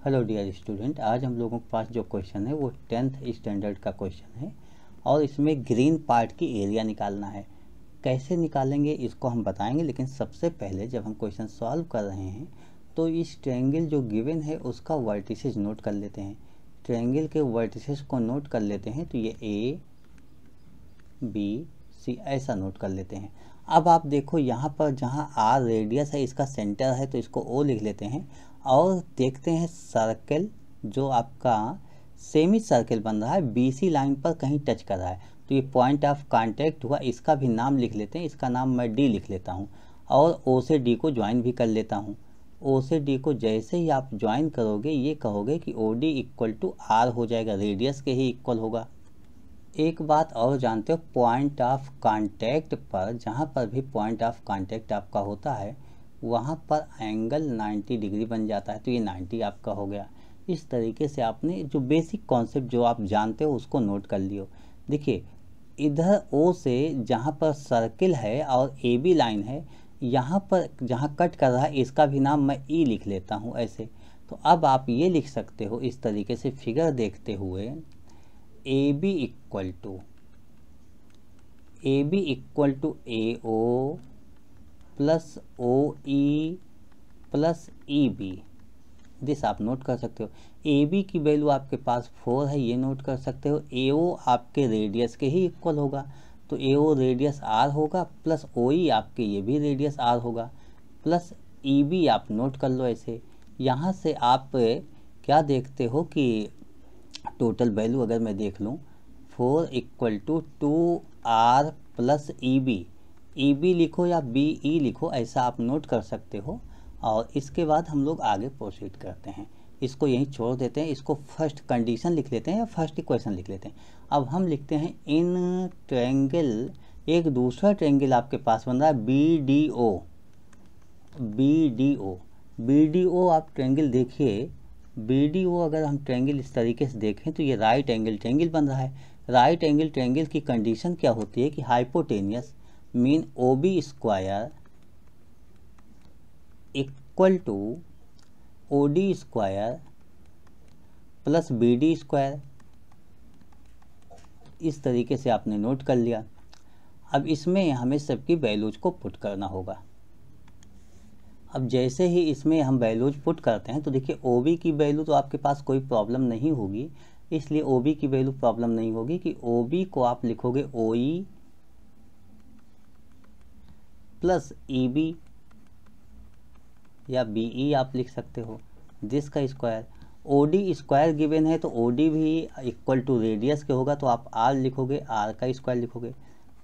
Hello dear student, आज हम लोगों के पास जो क्वेश्चन है वो 10th स्टैंडर्ड का क्वेश्चन है और इसमें ग्रीन पार्ट की एरिया निकालना है। कैसे निकालेंगे इसको हम बताएंगे, लेकिन सबसे पहले जब हम क्वेश्चन सॉल्व कर रहे हैं तो इस ट्रायंगल जो गिवन है उसका वर्टिसेस नोट कर लेते हैं। ट्रायंगल के वर्टिसेस को नोट कर लेते हैं तो ये ए बी सी ऐसा नोट कर लेते हैं। अब आप देखो यहाँ पर जहाँ आर रेडियस है इसका सेंटर है तो इसको ओ लिख लेते हैं और देखते हैं सर्कल जो आपका सेमी सर्कल बन रहा है बीसी लाइन पर कहीं टच कर रहा है तो ये पॉइंट ऑफ कांटेक्ट हुआ। इसका भी नाम लिख लेते हैं, इसका नाम मैं डी लिख लेता हूँ और ओ से डी को ज्वाइन भी कर लेता हूँ। ओ से डी को जैसे ही आप ज्वाइन करोगे ये कहोगे कि O D equal to R हो जाएगा, रेडियस के ही इक्वल होगा। एक बात और जानते हो, पॉइंट ऑफ कांटेक्ट पर जहाँ पर भी पॉइंट ऑफ कांटेक्ट आपका होता है वहाँ पर एंगल 90 डिग्री बन जाता है, तो ये 90 आपका हो गया। इस तरीके से आपने जो बेसिक कॉन्सेप्ट जो आप जानते हो उसको नोट कर लियो। देखिए इधर ओ से जहाँ पर सर्किल है और ए बी लाइन है, यहाँ पर जहाँ कट कर रहा है इसका भी नाम मैं ई लिख लेता हूँ ऐसे। तो अब आप ये लिख सकते हो इस तरीके से फिगर देखते हुए A B equal to A O plus O E plus E B, this आप नोट कर सकते हो। ए बी की वैल्यू आपके पास 4 है, ये नोट कर सकते हो। ए ओ आपके रेडियस के ही इक्वल होगा तो ए ओ रेडियस आर होगा प्लस ओ ई आपके ये भी रेडियस आर होगा प्लस ई बी आप नोट कर लो ऐसे। यहाँ से आप क्या देखते हो कि टोटल वैल्यू अगर मैं देख लूँ 4 equal to 2r plus E B लिखो या बी ई लिखो, ऐसा आप नोट कर सकते हो। और इसके बाद हम लोग आगे प्रोसीड करते हैं, इसको यहीं छोड़ देते हैं, इसको फर्स्ट कंडीशन लिख लेते हैं या फर्स्ट इक्वेशन लिख लेते हैं। अब हम लिखते हैं इन ट्रायंगल, एक दूसरा ट्रायंगल आपके पास बन रहा है बी डी ओ आप ट्रायंगल देखिए। बी डी ओ अगर हम ट्रायंगल इस तरीके से देखें तो ये राइट एंगल ट्रायंगल बन रहा है। राइट एंगल ट्रायंगल की कंडीशन क्या होती है कि hypotenuse mean O B square equal to O D square plus B D square. इस तरीके से आपने नोट कर लिया। अब इसमें हमें सबकी वैल्यूज को पुट करना होगा। अब जैसे ही इसमें हम वैल्यूज पुट करते हैं तो देखिए ओ बी की वैल्यू तो आपके पास कोई प्रॉब्लम नहीं होगी, इसलिए ओ बी की वैल्यू प्रॉब्लम नहीं होगी कि ओ बी को आप लिखोगे O E plus E B या बी ई आप लिख सकते हो, दिस का square. O D square given है तो ओ डी भी इक्वल टू रेडियस के होगा तो आप आर लिखोगे, आर का स्क्वायर लिखोगे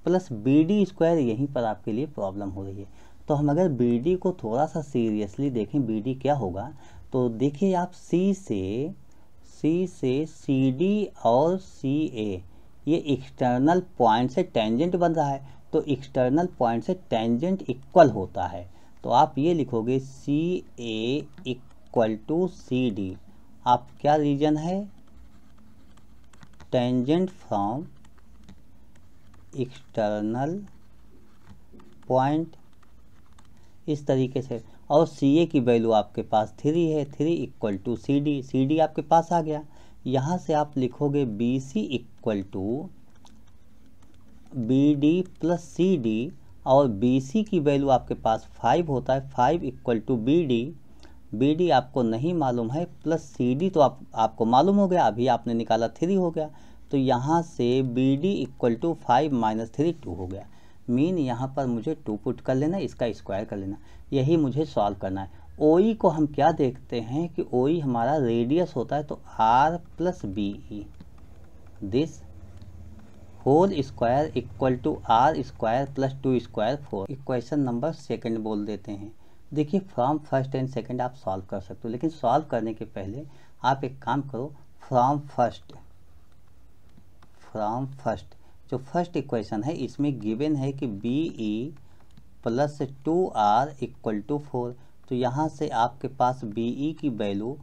प्लस बी डी स्क्वायर। यहीं पर आपके लिए प्रॉब्लम हो रही है। तो हम अगर बी डी को थोड़ा सा सीरियसली देखें, बी डी क्या होगा तो देखिए आप सी से सी डी और सी ए ये एक्सटर्नल पॉइंट से टेंजेंट बन रहा है तो एक्सटर्नल पॉइंट से टेंजेंट इक्वल होता है तो आप ये लिखोगे सी ए इक्वल टू सी डी। आप क्या रीजन है, टेंजेंट फ्रॉम एक्सटर्नल पॉइंट, इस तरीके से। और सी ए की वैल्यू आपके पास 3 है, 3 इक्वल टू सी डी आपके पास आ गया। यहाँ से आप लिखोगे B C equal to B D plus C D और बी सी की वैल्यू आपके पास 5 होता है, 5 इक्वल टू बी डी आपको नहीं मालूम है प्लस सी डी तो आपको मालूम हो गया, अभी आपने निकाला 3 हो गया। तो यहाँ से B D equal to 5 minus 3 2 हो गया। मीन यहाँ पर मुझे 2 पुट कर लेना, इसका स्क्वायर कर लेना, यही मुझे सॉल्व करना है। ओ ई को हम क्या देखते हैं कि ओ ई हमारा रेडियस होता है तो R plus B E, this whole square equal to are square plus 2 square 4। Equation number second बोल देते हैं। देखिए फ्रॉम फर्स्ट एंड सेकंड आप सॉल्व कर सकते हो, लेकिन सॉल्व करने के पहले आप एक काम करो, फ्रॉम फर्स्ट जो फर्स्ट इक्वेशन है इसमें गिवन है कि B E plus 2r equal to 4, तो यहाँ से आपके पास बी ई की वैल्यू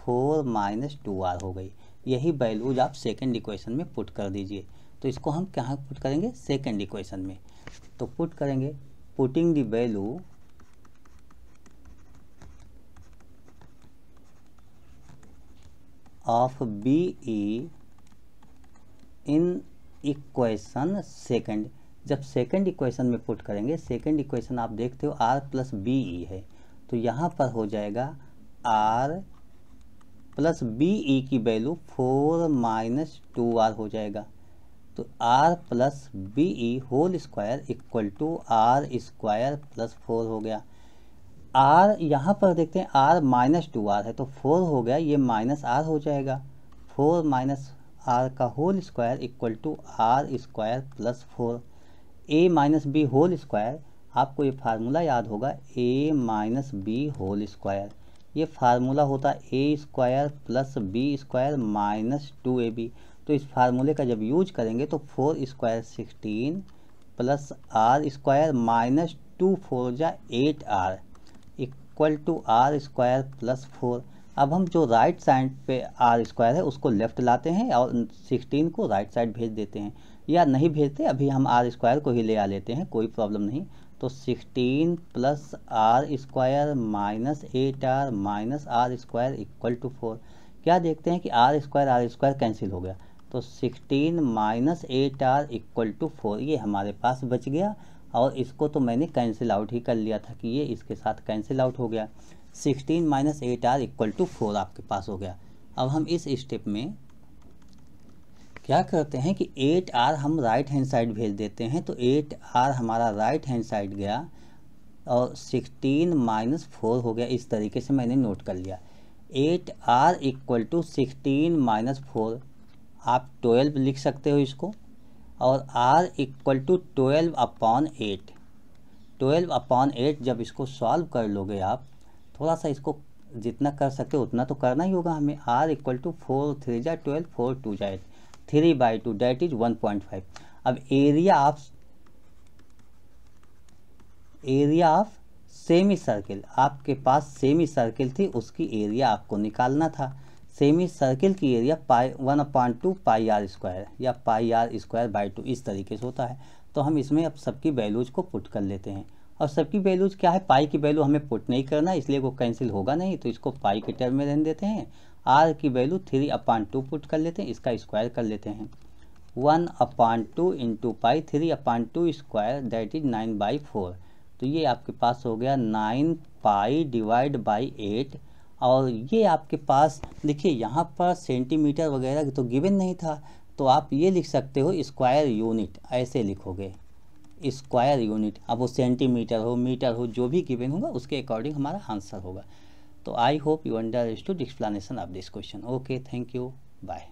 4 माइनस 2r हो गई। यही वैल्यूज आप सेकंड इक्वेशन में पुट कर दीजिए। तो इसको हम कहाँ पुट करेंगे, सेकंड इक्वेशन में। तो पुट करेंगे, putting the value of B E in equation second. जब सेकंड इक्वेशन में पुट करेंगे, सेकंड इक्वेशन आप देखते हो आर प्लस बी ई है, तो यहाँ पर हो जाएगा आर प्लस बी ई की वैल्यू 4 माइनस 2r हो जाएगा। तो R plus B E whole square equal to are square plus 4 हो गया। आर यहाँ पर देखते हैं आर माइनस 2r है, तो 4 हो गया, ये माइनस आर हो जाएगा। 4 माइनस आर का whole square equal to are square plus 4। A minus b whole square, आपको ये फार्मूला याद होगा, a minus b whole square, ये फार्मूला होता है a square plus b square minus 2ab। तो इस फार्मूले का जब यूज करेंगे तो 4 square 16 plus R square minus 2 4 जा 8r equal to are square plus 4। अब हम जो राइट साइड पे आर स्क्वायर है उसको लेफ्ट लाते हैं और 16 को राइट साइड भेज देते हैं, या नहीं भेजते, अभी हम आर स्क्वायर को ही ले आ लेते हैं, कोई प्रॉब्लम नहीं। तो 16 plus R square minus 8r minus R square equal to 4। क्या देखते हैं कि आर स्क्वायर कैंसिल हो गया, तो 16 माइनस 8r इक्वल टू 4 ये हमारे पास बच गया, और इसको तो मैंने कैंसिल आउट ही कर लिया था कि ये इसके साथ कैंसिल आउट हो गया। 16 माइनस 8r इक्वल टू 4 आपके पास हो गया। अब हम इस स्टेप में क्या करते हैं कि 8r हम राइट हैंड साइड भेज देते हैं, तो 8r हमारा राइट हैंड साइड गया और 16 माइनस 4 हो गया। इस तरीके से मैंने नोट कर लिया। 8r इक्वल टू 16 माइनस 4, आप 12 लिख सकते हो इसको, और r equal to 12 upon 8। 12 upon 8 जब इसको सॉल्व कर लोगे आप, थोड़ा सा इसको जितना कर सकते हो उतना तो करना ही होगा हमें। r इक्वल टू 4 3 जा 12 4 2 जा 8, 3/2 डेट इज 1.5। अब एरिया ऑफ सेमी सर्किल, आपके पास सेमी सर्किल थी, उसकी एरिया आपको निकालना था। सेमी सर्किल की एरिया 1/2 पाई आर स्क्वायर या पाई आर स्क्वायर बाई 2 इस तरीके से होता है। तो हम इसमें अब सबकी वैल्यूज को पुट कर लेते हैं, और सबकी वैल्यूज क्या है, पाई की वैल्यू हमें पुट नहीं करना, इसलिए वो कैंसिल होगा नहीं, तो इसको पाई के टर्म में रहने देते हैं। आर की वैल्यू 3/2 पुट कर लेते हैं, इसका स्क्वायर कर लेते हैं। 1/2 into pi 3/2 square that is 9/4। तो ये आपके पास हो गया 9 पाई डिवाइड बाई 8। और ये आपके पास देखिए यहाँ पर सेंटीमीटर वगैरह तो गिवन नहीं था, तो आप ये लिख सकते हो स्क्वायर यूनिट, ऐसे लिखोगे स्क्वायर यूनिट। अब वो सेंटीमीटर हो मीटर हो जो भी गिवन होगा उसके अकॉर्डिंग हमारा आंसर होगा। तो I hope you understood explanation of this question. Okay, thank you, bye.